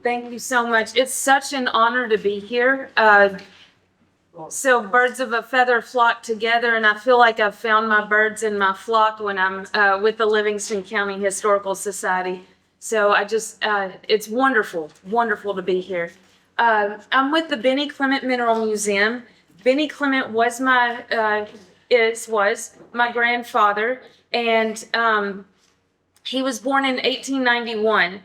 Thank you so much. It's such an honor to be here. So birds of a feather flock together, and I feel like I've found my birds in my flock when I'm with the Livingston County Historical Society. So it's wonderful, wonderful to be here. I'm with the Clement Mineral Museum. Benny Clement was was my grandfather, and he was born in 1891,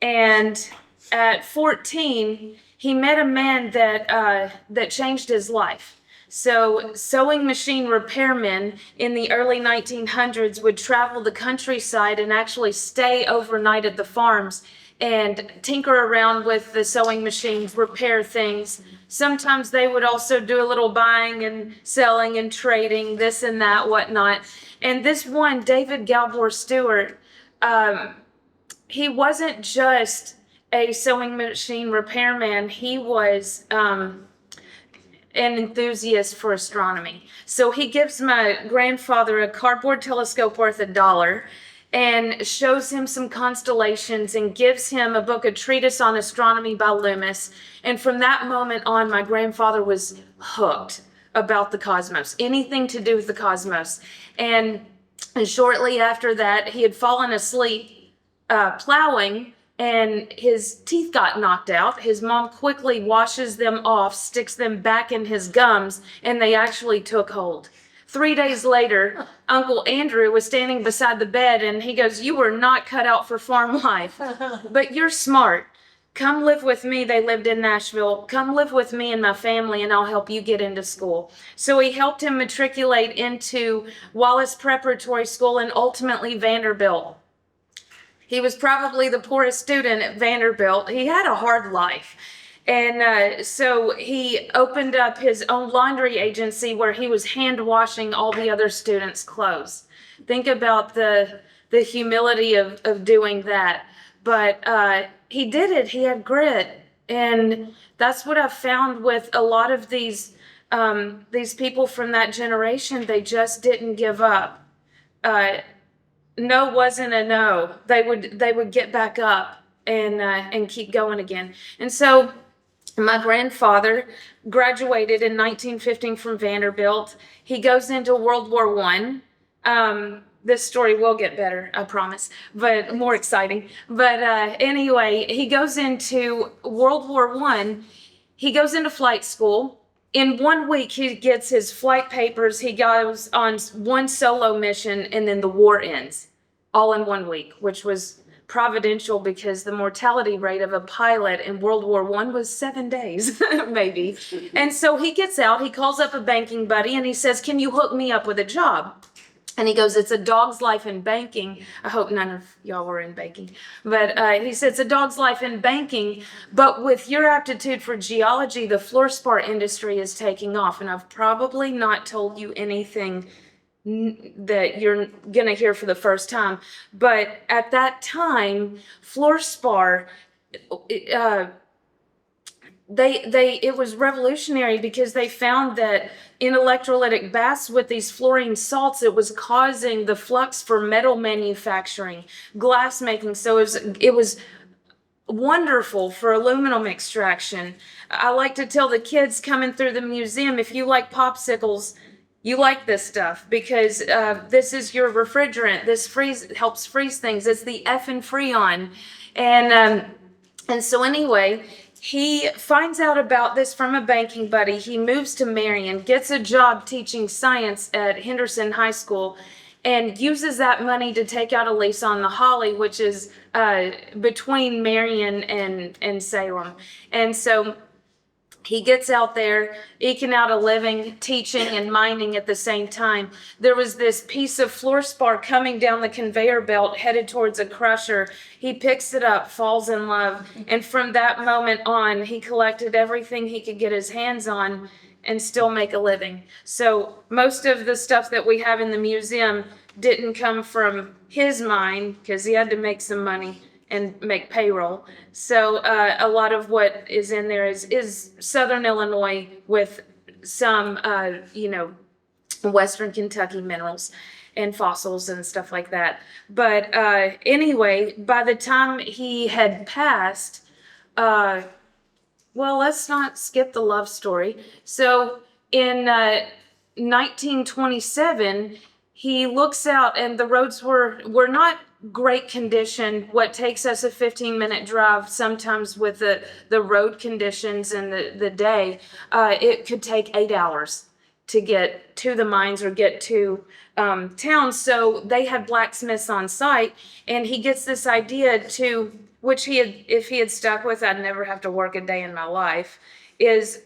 and at 14, he met a man that changed his life. So sewing machine repairmen in the early 1900s would travel the countryside and actually stay overnight at the farms and tinker around with the sewing machines, repair things. Sometimes they would also do a little buying and selling and trading, this and that, whatnot. And this one, David Galbor Stewart, he wasn't just a sewing machine repairman, he was an enthusiast for astronomy. So he gives my grandfather a cardboard telescope worth $1 and shows him some constellations and gives him a book, A Treatise on Astronomy by Loomis. And from that moment on, my grandfather was hooked about the cosmos, anything to do with the cosmos. And shortly after that, he had fallen asleep plowing, and his teeth got knocked out. His mom quickly washes them off, sticks them back in his gums, and they actually took hold. 3 days later, Uncle Andrew was standing beside the bed, and he goes, "You were not cut out for farm life, but you're smart. Come live with me." They lived in Nashville. "Come live with me and my family, and I'll help you get into school." So he helped him matriculate into Wallace Preparatory School and ultimately Vanderbilt. He was probably the poorest student at Vanderbilt. He had a hard life. And so he opened up his own laundry agency where he was hand washing all the other students' clothes. Think about the humility of doing that. But he did it. He had grit. And that's what I've found with a lot of these people from that generation. They just didn't give up. No wasn't a no. They would get back up and keep going again. And so my grandfather graduated in 1915 from Vanderbilt. He goes into World War I. This story will get better, I promise, but more exciting. But anyway, he goes into World War I. He goes into flight school. In 1 week, he gets his flight papers. He goes on one solo mission, and then the war ends, all in 1 week, which was providential because the mortality rate of a pilot in World War I was 7 days, maybe. And so he gets out, he calls up a banking buddy, and he says, "Can you hook me up with a job?" And he goes, "It's a dog's life in banking." I hope none of y'all were in banking. But he said, "It's a dog's life in banking, but with your aptitude for geology, the fluorspar industry is taking off." And I've probably not told you anything that you're going to hear for the first time. But at that time, fluorspar, it was revolutionary because they found that in electrolytic baths with these fluorine salts, it was causing the flux for metal manufacturing, glass making. So it was wonderful for aluminum extraction. I like to tell the kids coming through the museum, if you like popsicles, you like this stuff because this is your refrigerant. This helps freeze things. It's the effing Freon. And so anyway, he finds out about this from a banking buddy. He moves to Marion, gets a job teaching science at Henderson High School, and uses that money to take out a lease on the Holly, which is between Marion and Salem. And so he gets out there, eking out a living, teaching and mining at the same time. There was this piece of fluorspar coming down the conveyor belt headed towards a crusher. He picks it up, falls in love, and from that moment on, he collected everything he could get his hands on and still make a living. So most of the stuff that we have in the museum didn't come from his mine because he had to make some money and make payroll. So a lot of what is in there is Southern Illinois with some, Western Kentucky minerals and fossils and stuff like that. But anyway, by the time he had passed, Well, let's not skip the love story. So in 1927, he looks out, and the roads were not great condition. What takes us a 15-minute drive, sometimes with the road conditions and the day, it could take 8 hours to get to the mines or get to town. So they had blacksmiths on site, and he gets this idea to, which if he had stuck with, I'd never have to work a day in my life, is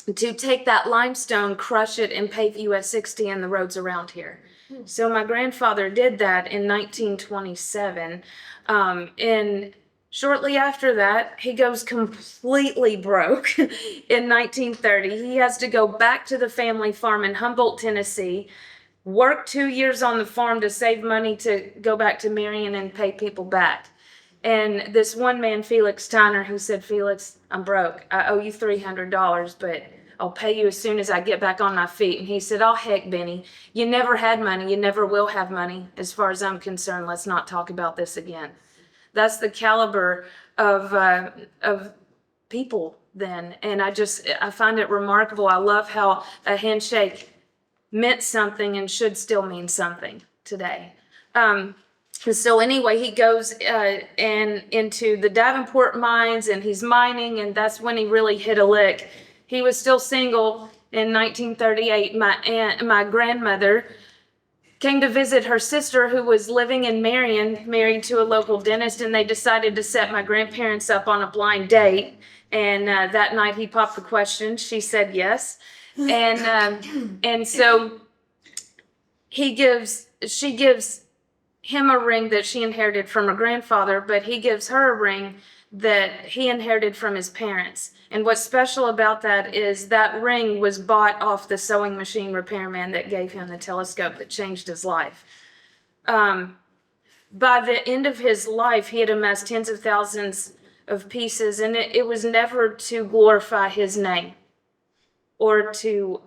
to take that limestone, crush it, and pave US 60 in the roads around here. So my grandfather did that in 1927. And shortly after that, he goes completely broke in 1930. He has to go back to the family farm in Humboldt, Tennessee, work 2 years on the farm to save money to go back to Marion and pay people back. And this one man, Felix Steiner, who said, Felix, I'm broke. I owe you $300, but I'll pay you as soon as I get back on my feet. And he said, oh, heck, Benny, you never had money. You never will have money. As far as I'm concerned, let's not talk about this again. That's the caliber of people then. And I find it remarkable. I love how a handshake meant something and should still mean something today. So anyway, he goes and into the Davenport mines, and he's mining, and that's when he really hit a lick. He was still single in 1938. My grandmother came to visit her sister, who was living in Marion, married to a local dentist, and they decided to set my grandparents up on a blind date. And that night he popped the question. She said yes, and so she gives him a ring that she inherited from her grandfather, but he gives her a ring that he inherited from his parents. And what's special about that is that ring was bought off the sewing machine repairman that gave him the telescope that changed his life. By the end of his life, he had amassed tens of thousands of pieces, and it was never to glorify his name or to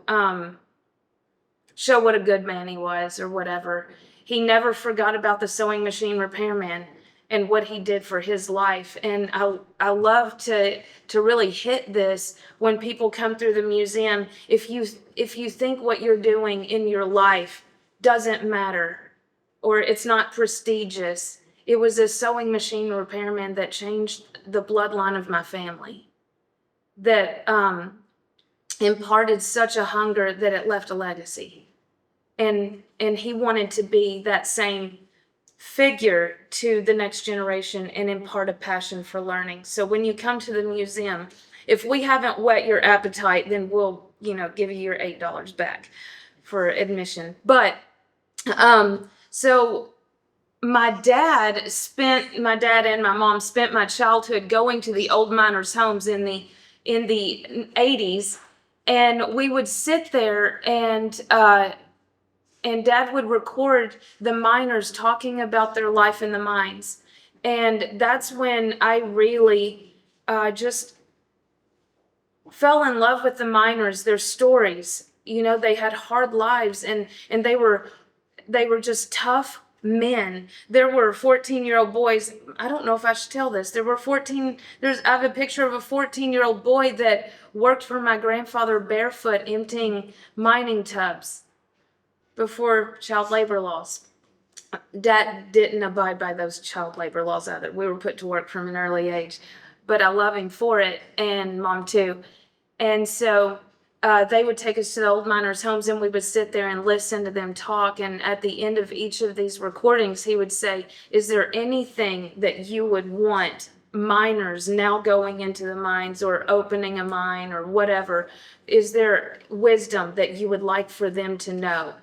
show what a good man he was or whatever. He never forgot about the sewing machine repairman and what he did for his life. And I love to really hit this when people come through the museum. If you think what you're doing in your life doesn't matter or it's not prestigious, it was a sewing machine repairman that changed the bloodline of my family, that imparted such a hunger that it left a legacy. And he wanted to be that same figure to the next generation and impart a passion for learning. So when you come to the museum, if we haven't whet your appetite, then we'll, give you your $8 back for admission. But so my dad and my mom spent my childhood going to the old miners' homes in the 80s, and we would sit there and Dad would record the miners talking about their life in the mines. And that's when I really just fell in love with the miners, their stories. They had hard lives, and they were just tough men. There were 14-year-old boys. I don't know if I should tell this. I have a picture of a 14-year-old boy that worked for my grandfather barefoot emptying mining tubs before child labor laws. Dad didn't abide by those child labor laws either. We were put to work from an early age, but I love him for it, and Mom too. And so they would take us to the old miners' homes, and we would sit there and listen to them talk. And at the end of each of these recordings, he would say, is there anything that you would want miners now going into the mines or opening a mine or whatever? Is there wisdom that you would like for them to know?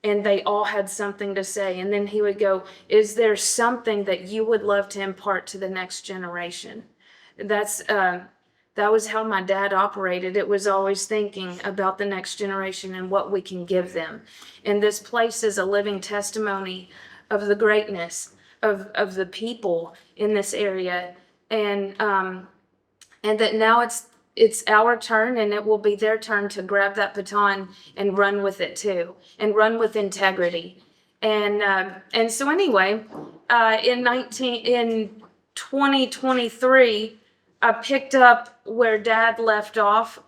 And they all had something to say. And then he would go, is there something that you would love to impart to the next generation? That was how my dad operated. It was always thinking about the next generation and what we can give them. And this place is a living testimony of the greatness of the people in this area. And that now it's our turn, and it will be their turn to grab that baton and run with it too, and run with integrity. And so anyway, in 2023, I picked up where Dad left off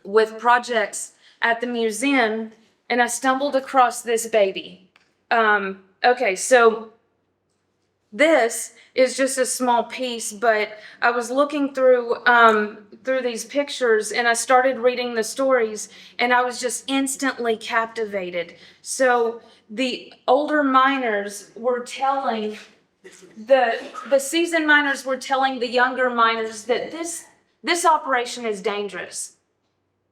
with projects at the museum, and I stumbled across this baby. Okay, so this is just a small piece, but I was looking through these pictures, and I started reading the stories, and I was just instantly captivated. So the older miners were telling the seasoned miners were telling the younger miners that this operation is dangerous.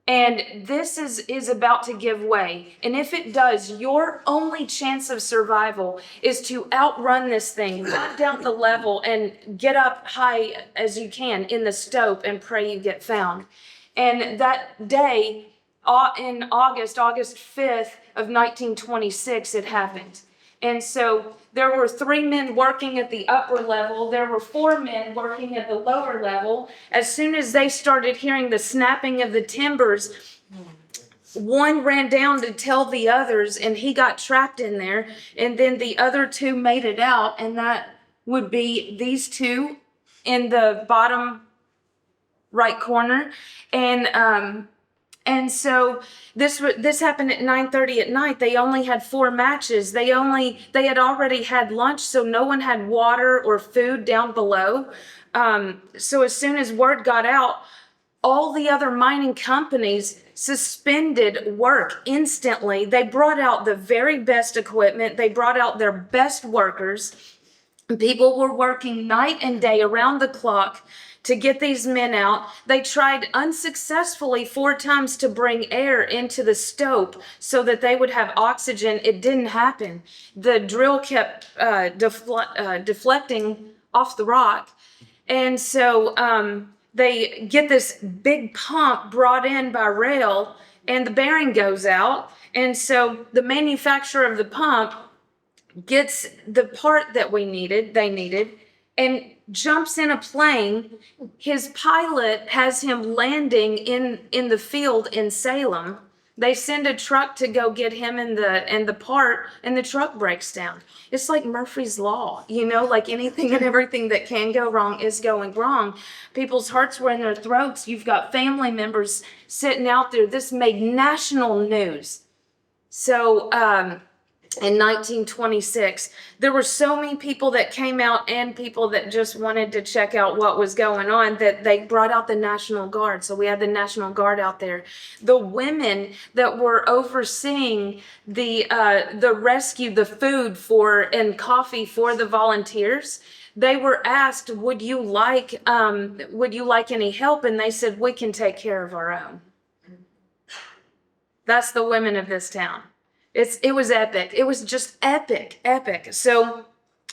And this is about to give way. And if it does, your only chance of survival is to outrun this thing, run down the level, and get up high as you can in the stope and pray you get found. And that day, in August 5th of 1926, it happened. And so there were 3 men working at the upper level. There were 4 men working at the lower level. As soon as they started hearing the snapping of the timbers, one ran down to tell the others, and he got trapped in there. And then the other 2 made it out, and that would be these 2 in the bottom right corner. And so this happened at 9:30 at night. They only had 4 matches. They had already had lunch, so no one had water or food down below. So as soon as word got out, all the other mining companies suspended work instantly. They brought out the very best equipment. They brought out their best workers. People were working night and day around the clock to get these men out. They tried unsuccessfully 4 times to bring air into the stope so that they would have oxygen. It didn't happen. The drill kept deflecting off the rock. And so they get this big pump brought in by rail, and the bearing goes out. And so the manufacturer of the pump gets the part that they needed, and jumps in a plane. His pilot has him landing in the field in Salem. They send a truck to go get him and the part, and the truck breaks down. It's like Murphy's Law, like anything and everything that can go wrong is going wrong. People's hearts were in their throats. You've got family members sitting out there. This made national news. So, in 1926, there were so many people that came out and people that just wanted to check out what was going on that they brought out the National Guard. So we had the National Guard out there. The women that were overseeing the rescue, the food and coffee for the volunteers, they were asked, would you like any help? And they said, we can take care of our own. That's the women of this town. It was epic. It was just epic. So,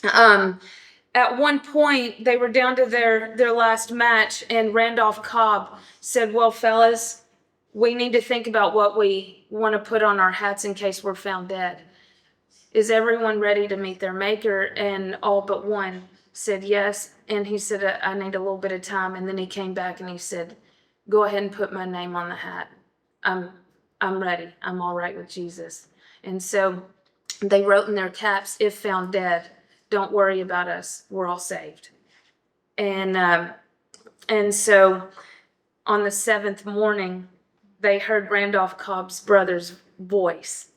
at one point they were down to their last match, and Randolph Cobb said, well, fellas, we need to think about what we want to put on our hats in case we're found dead. Is everyone ready to meet their maker? And all but one said yes. And he said, I need a little bit of time. And then he came back and he said, go ahead and put my name on the hat. I'm ready. I'm all right with Jesus. And so they wrote in their caps, if found dead, don't worry about us. We're all saved. And so on the 7th morning, they heard Randolph Cobb's brother's voice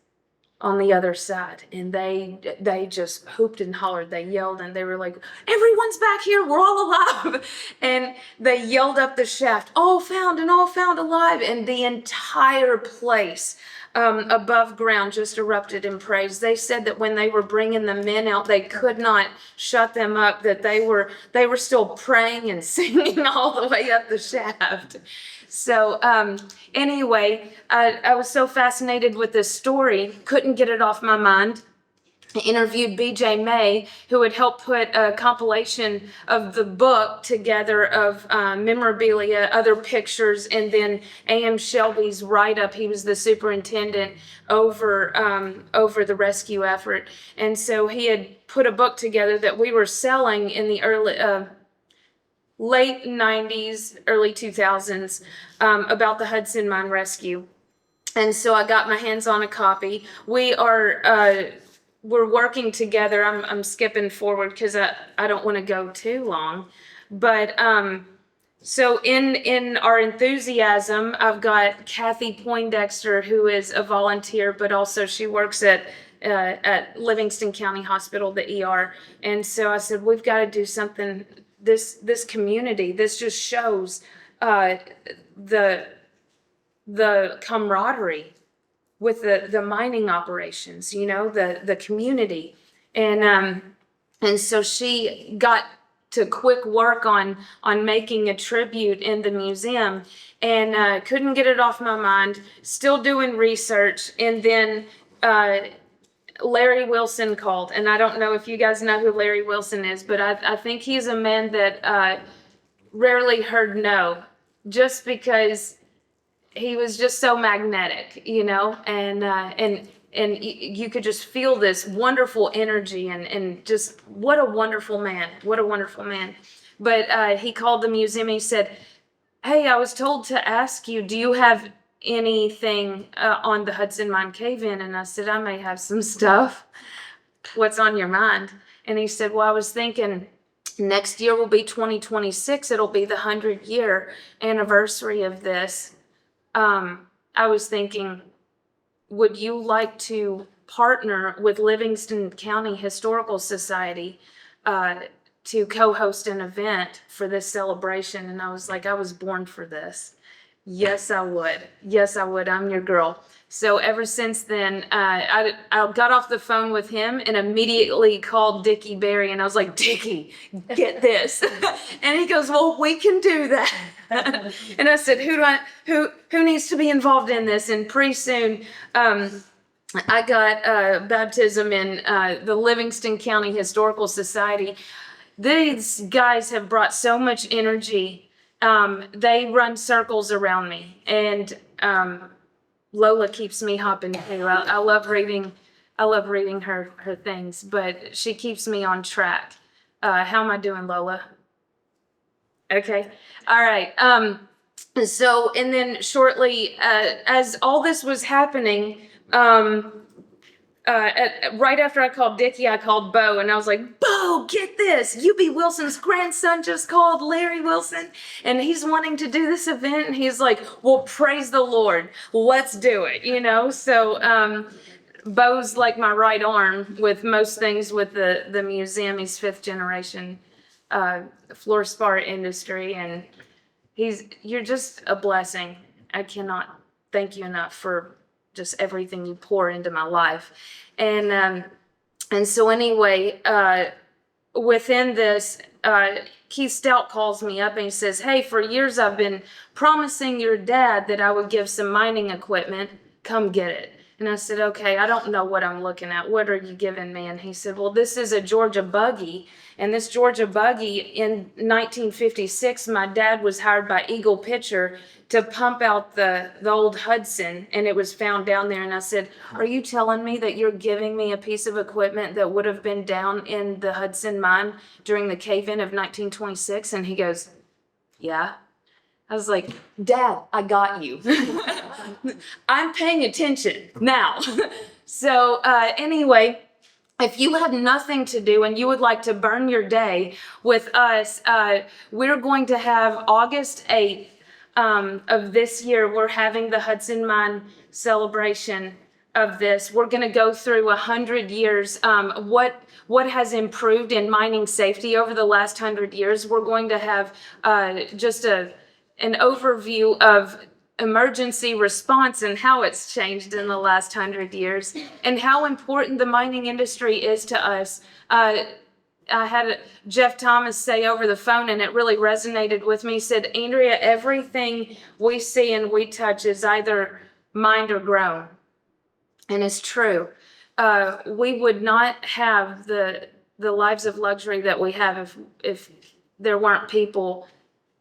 on the other side. And they just hooped and hollered. They yelled, and they were like, everyone's back here. We're all alive. And they yelled up the shaft, all found and all found alive. And the entire place above ground just erupted in praise. They said that when they were bringing the men out, they could not shut them up, that they were still praying and singing all the way up the shaft. So anyway, I was so fascinated with this story, couldn't get it off my mind. I interviewed B.J. May, who had helped put a compilation of the book together of memorabilia, other pictures, and then A.M. Shelby's write-up. He was the superintendent over the rescue effort. And so he had put a book together that we were selling in the late 90s, early 2000s, about the Hudson Mine rescue. And so I got my hands on a copy. We're working together. I'm skipping forward because I don't want to go too long. But so in our enthusiasm, I've got Kathy Poindexter, who is a volunteer, but also she works at Livingston County Hospital, the ER. And so I said, we've got to do something. This community, this just shows the camaraderie with the mining operations, the community. And so she got to quick work on making a tribute in the museum, and couldn't get it off my mind, still doing research. And then Larry Wilson called, and I don't know if you guys know who Larry Wilson is, but I think he's a man that rarely heard no, just because he was just so magnetic, and you could just feel this wonderful energy, and just what a wonderful man. But he called the museum. He said, hey, I was told to ask you, do you have anything on the Hudson Mine cave-in? And I said, I may have some stuff. What's on your mind? And he said, well, I was thinking next year will be 2026. It'll be the 100-year anniversary of this. I was thinking, would you like to partner with Livingston County Historical Society to co-host an event for this celebration? And I was like, I was born for this. Yes, I would. I'm your girl. So ever since then, I got off the phone with him and immediately called Dickie Berry, and I was like, Dickie, get this. And he goes, well, we can do that. And I said, who needs to be involved in this? And pretty soon, I got baptism in the Livingston County Historical Society. These guys have brought so much energy. They run circles around me, and Lola keeps me hopping too. I love reading her things, but she keeps me on track. How am I doing, Lola? Okay. All right. So, and then shortly, as all this was happening, right after I called Dickie, I called Bo, and I was like, Bo, get this. U.B. Wilson's grandson just called, Larry Wilson, and he's wanting to do this event. And he's like, well, praise the Lord. Let's do it, So Bo's like my right arm with most things with the museum. He's fifth generation fluorspar industry, and you're just a blessing. I cannot thank you enough for just everything you pour into my life. And so anyway, within this, Keith Stout calls me up and he says, hey, for years I've been promising your dad that I would give some mining equipment. Come get it. And I said, okay, I don't know what I'm looking at. What are you giving me? And he said, well, this is a Georgia buggy. And this Georgia buggy, in 1956, my dad was hired by Eagle Pitcher to pump out the old Hudson, and it was found down there. And I said, are you telling me that you're giving me a piece of equipment that would have been down in the Hudson mine during the cave-in of 1926? And he goes, yeah. I was like, Dad, I got you. I'm paying attention now. So anyway, if you have nothing to do and you would like to burn your day with us, we're going to have August 8th of this year. We're having the Hudson Mine celebration of this. We're going to go through 100 years. What has improved in mining safety over the last 100 years. We're going to have just an overview of emergency response and how it's changed in the last 100 years and how important the mining industry is to us. I had Jeff Thomas say over the phone, and it really resonated with me. He said, Andrea, everything we see and we touch is either mined or grown. And it's true. We would not have the lives of luxury that we have if there weren't people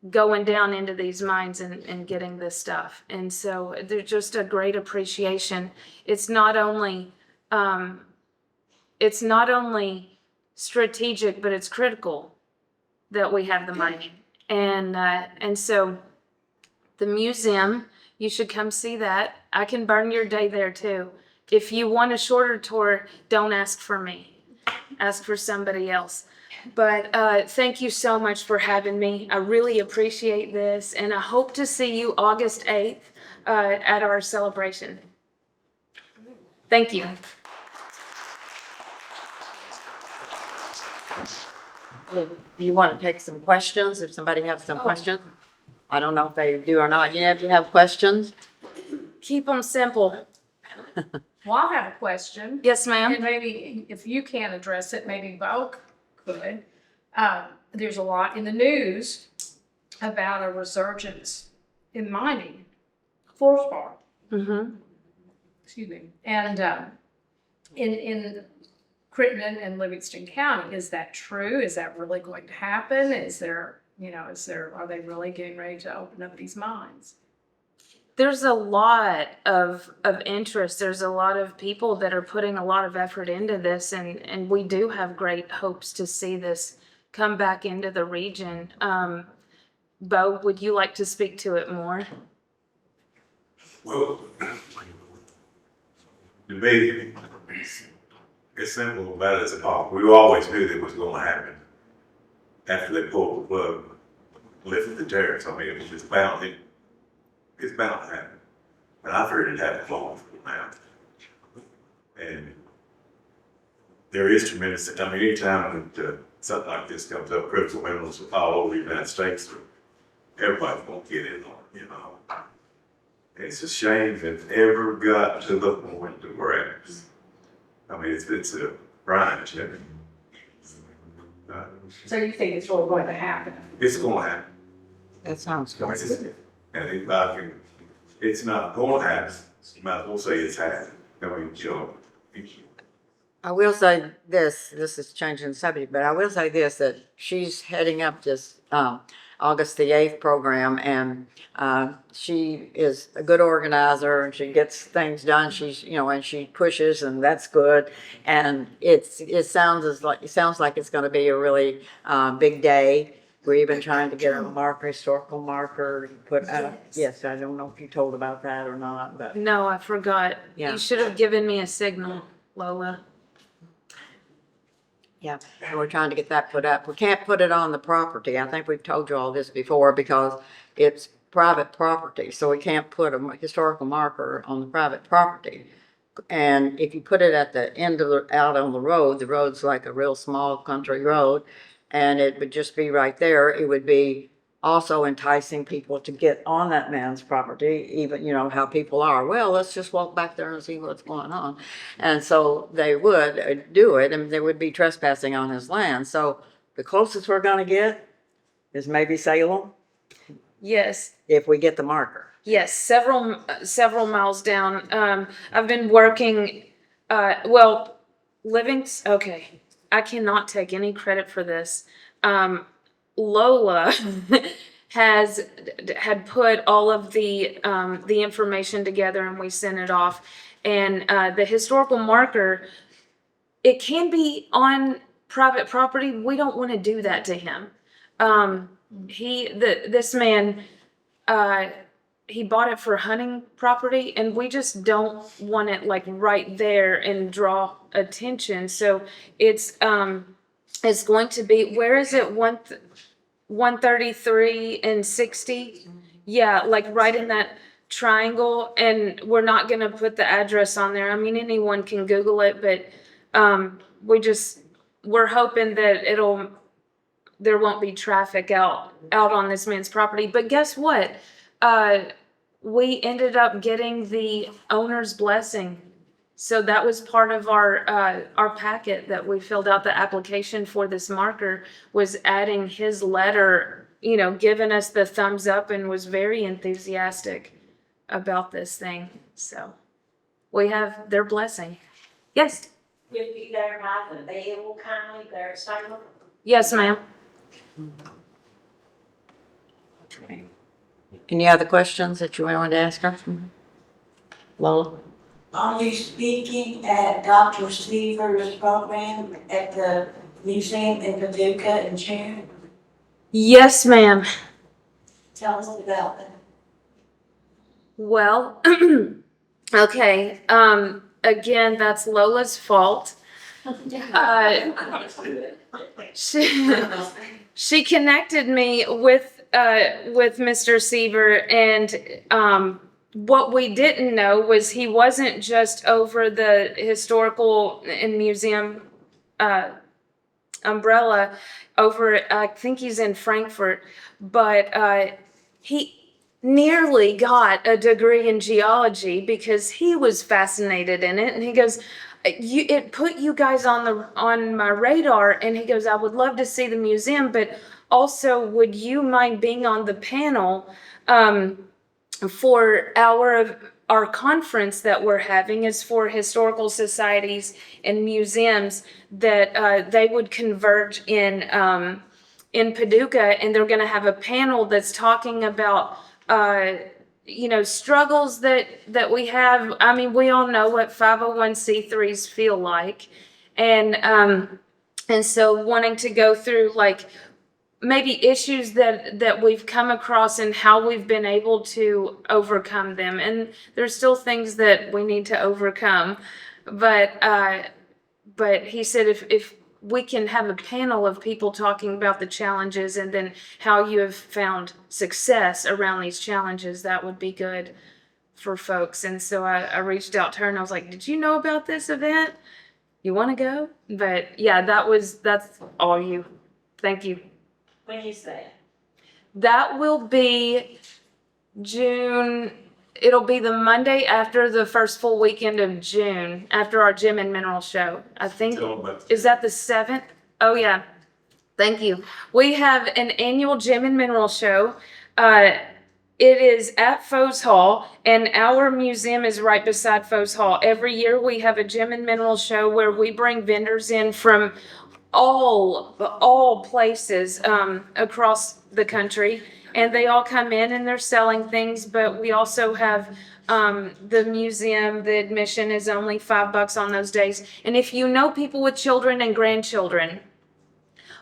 going down into these mines and getting this stuff. And so there's just a great appreciation. It's not only strategic, but it's critical that we have the mining. And so the museum, you should come see that. I can burn your day there too. If you want a shorter tour, don't ask for me. Ask for somebody else. But thank you so much for having me. I really appreciate this, and I hope to see you August 8th at our celebration. Thank you. Do you want to take some questions, if somebody has some questions? I don't know if they do or not. Yeah, if you have questions? Keep them simple. Well, I have a question. Yes, And ma'am. maybe if you can't address it, maybe Bo could. There's a lot in the news about a resurgence in mining, Fohs Hall, Mm-hmm. excuse me. And in Crittenden and Livingston County, is that true? Is that really going to happen? Are they really getting ready to open up these mines? There's a lot of interest. There's a lot of people that are putting a lot of effort into this, and we do have great hopes to see this come back into the region. Bo, would you like to speak to it more? Well, to me, it's simple about it as possible. We always knew that it was going to happen after they pulled the plug, lifted the tariffs. I mean, it was just bound. It's bound to happen. And I've heard it happen long now. And there is tremendous. I mean, anytime that something like this comes up, critical minerals all over the United States, everybody's going to get in on it, you know. It's a shame that it ever got to the point that we're at. I mean, it's a grind, So you think it's really going to happen? it's going to happen. That sounds I mean, good. it's not going to happen. You might as well say it's happening. I mean, I will say this is changing the subject, but I will say this, that she's heading up this August the 8th program, and she is a good organizer, and she gets things done. She's, and she pushes, and that's good. And it sounds like it's going to be a really big day. We're even trying to get a historical marker put out. Yes, I don't know if you told about that or not, but No, I forgot. Yeah. You should have given me a signal, Lola. yeah, and we're trying to get that put up. We can't put it on the property. I think we've told you all this before, because it's private property, so we can't put a historical marker on the private property. And if you put it at the end of out on the road's like a real small country road, and it would just be right there. It would be also enticing people to get on that man's property, even, how people are. Well, let's just walk back there and see what's going on. And so they would do it, and they would be trespassing on his land. So the closest we're going to get is maybe Salem, Yes. if we get the marker. Yes, several miles down. I've been working, okay, I cannot take any credit for this. Lola had put all of the information together, and we sent it off. And the historical marker, it can be on private property. We don't want to do that to him. This man, he bought it for hunting property, and we just don't want it like right there and draw attention. So it's going to be, where is it? 133 and 60. Yeah, like right in that triangle. And we're not going to put the address on there. I mean, anyone can Google it, but we're hoping that there won't be traffic out on this man's property. But guess what? We ended up getting the owner's blessing. So that was part of our packet that we filled out. The application for this marker was adding his letter, giving us the thumbs up, and was very enthusiastic about this thing. So we have their blessing. Yes. Will you be there by the bell kindly there at Salem? Yes, ma'am. Any other questions that you wanted to ask her? Lola? Are you speaking at Dr. Seaver's program at the museum in Paducah and Sharon? Yes, ma'am. Tell us about that. Well, okay. Again, that's Lola's fault. She connected me with Mr. Seaver, and what we didn't know was he wasn't just over the historical and museum umbrella over. I think he's in Frankfurt, but he nearly got a degree in geology because he was fascinated in it, and he goes, it put you guys on my radar, and he goes, I would love to see the museum, but also would you mind being on the panel for our conference that we're having is for historical societies and museums that they would converge in Paducah, and they're going to have a panel that's talking about struggles that we have. I mean, we all know what 501c3s feel like, and so wanting to go through like maybe issues that we've come across and how we've been able to overcome them. And there's still things that we need to overcome, but he said if we can have a panel of people talking about the challenges and then how you have found success around these challenges, that would be good for folks. And so I reached out to her and I was like, did you know about this event? You want to go? But yeah, that's all you. Thank you. When you say? That will be June. It'll be the Monday after the first full weekend of June, after our Gem and Mineral Show. I think, is that the 7th? Oh, yeah. Thank you. We have an annual Gem and Mineral Show. It is at Fohs Hall, and our museum is right beside Fohs Hall. Every year we have a Gem and Mineral Show where we bring vendors in from all places across the country, and they all come in and they're selling things. But we also have the museum. The admission is only $5 on those days, and if you know people with children and grandchildren,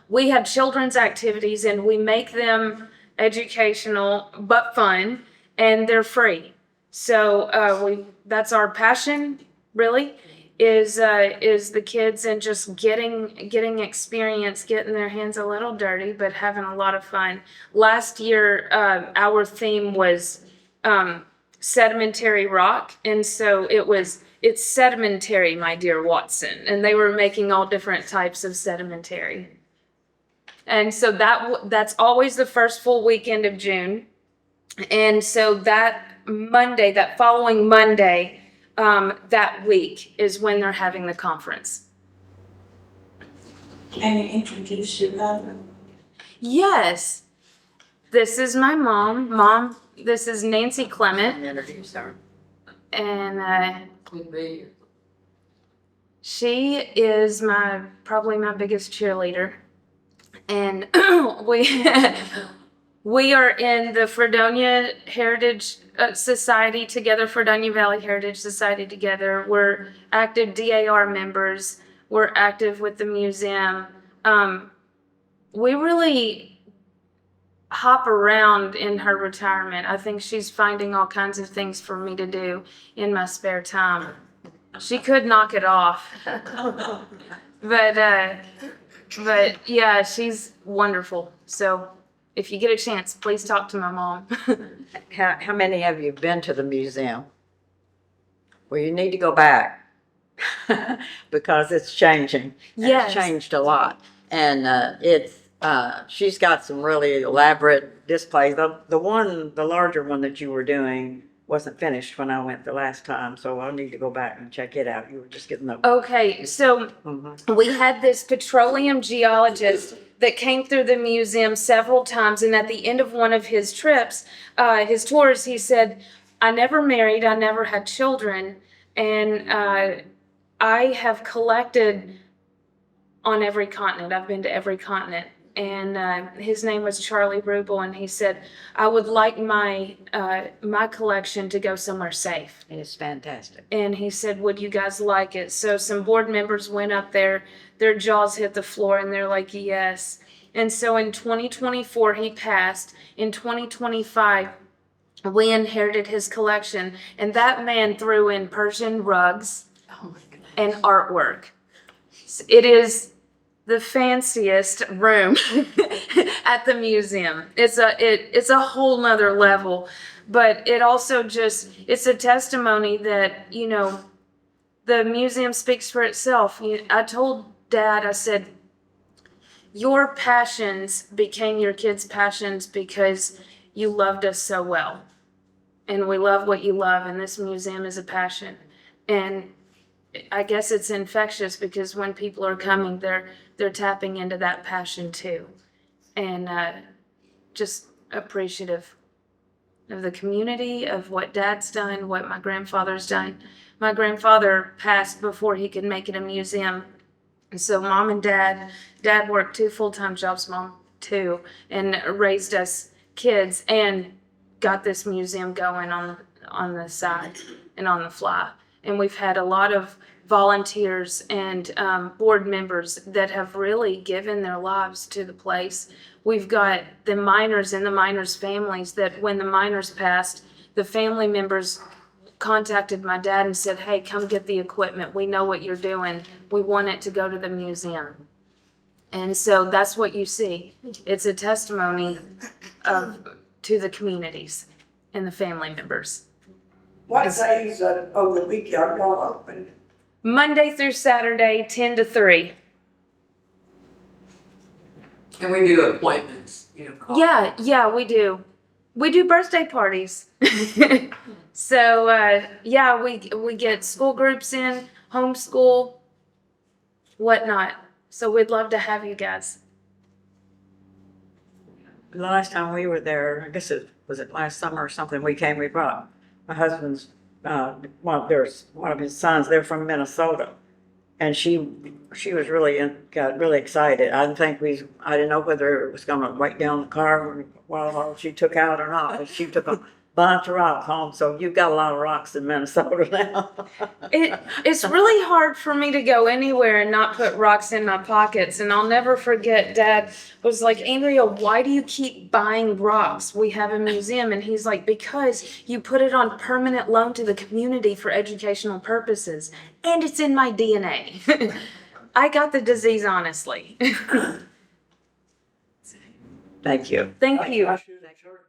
we have children's activities and we make them educational but fun, and they're free. So that's our passion, really, is the kids and just getting experience, getting their hands a little dirty, but having a lot of fun. Last year, our theme was sedimentary rock, and so it's sedimentary, my dear Watson, and they were making all different types of sedimentary. And so that's always the first full weekend of June. And so that following Monday, that week is when they're having the conference. Can you introduce your mother? Yes. This is my mom. Mom, this is Nancy Clement. Introduce her. And she is probably my biggest cheerleader. And we are in the Fredonia Heritage Society together, Fredonia Valley Heritage Society together. We're active DAR members. We're active with the museum. We really hop around in her retirement. I think she's finding all kinds of things for me to do in my spare time. She could knock it off. But yeah, she's wonderful. So if you get a chance, please talk to my mom. How many of you have been to the museum? Well, you need to go back because it's changing. Yes. It's changed a lot. And she's got some really elaborate displays. The larger one that you were doing wasn't finished when I went the last time, so I'll need to go back and check it out. You were just getting the... Okay, so we had this petroleum geologist that came through the museum several times, and at the end of one of his trips, his tours, he said, I never married, I never had children, and I have collected on every continent. I've been to every continent. And his name was Charlie Rubel, and he said, I would like my collection to go somewhere safe. It's fantastic. And he said, would you guys like it? So some board members went up there, their jaws hit the floor, and they're like, yes. And so in 2024, he passed. In 2025, we inherited his collection, and that man threw in Persian rugs and artwork. It is the fanciest room at the museum. It's a whole nother level, but it also just, it's a testimony that, you know, the museum speaks for itself. I told Dad, I said, your passions became your kids' passions because you loved us so well. And we love what you love, and this museum is a passion. And I guess it's infectious because when people are coming, they're tapping into that passion too. And just appreciative of the community, of what Dad's done, what my grandfather's done. My grandfather passed before he could make it a museum. And so Mom and Dad worked 2 full-time jobs, Mom 2, and raised us kids and got this museum going on the side and on the fly. And we've had a lot of volunteers and board members that have really given their lives to the place. We've got the miners and the miners' families that when the miners passed, the family members contacted my dad and said, hey, come get the equipment. We know what you're doing. We want it to go to the museum. And so that's what you see. It's a testimony to the communities and the family members. What days of the week are y'all open? Monday through Saturday, 10 to 3. And we do appointments, call. Yeah, we do. We do birthday parties. So, we get school groups in, homeschool, whatnot. So we'd love to have you guys. The last time we were there, I guess was it last summer or something, we brought my husband's, one of his sons, they're from Minnesota. And she was got really excited. I didn't know whether it was gonna break down the car while she took out or not, but she took a bunch of rocks home, so you've got a lot of rocks in Minnesota now. It's really hard for me to go anywhere and not put rocks in my pockets. And I'll never forget, Dad was like, Andrea, why do you keep buying rocks? We have a museum. And he's like, because you put it on permanent loan to the community for educational purposes. And it's in my DNA. I got the disease, honestly. Thank you. Thank you. I should have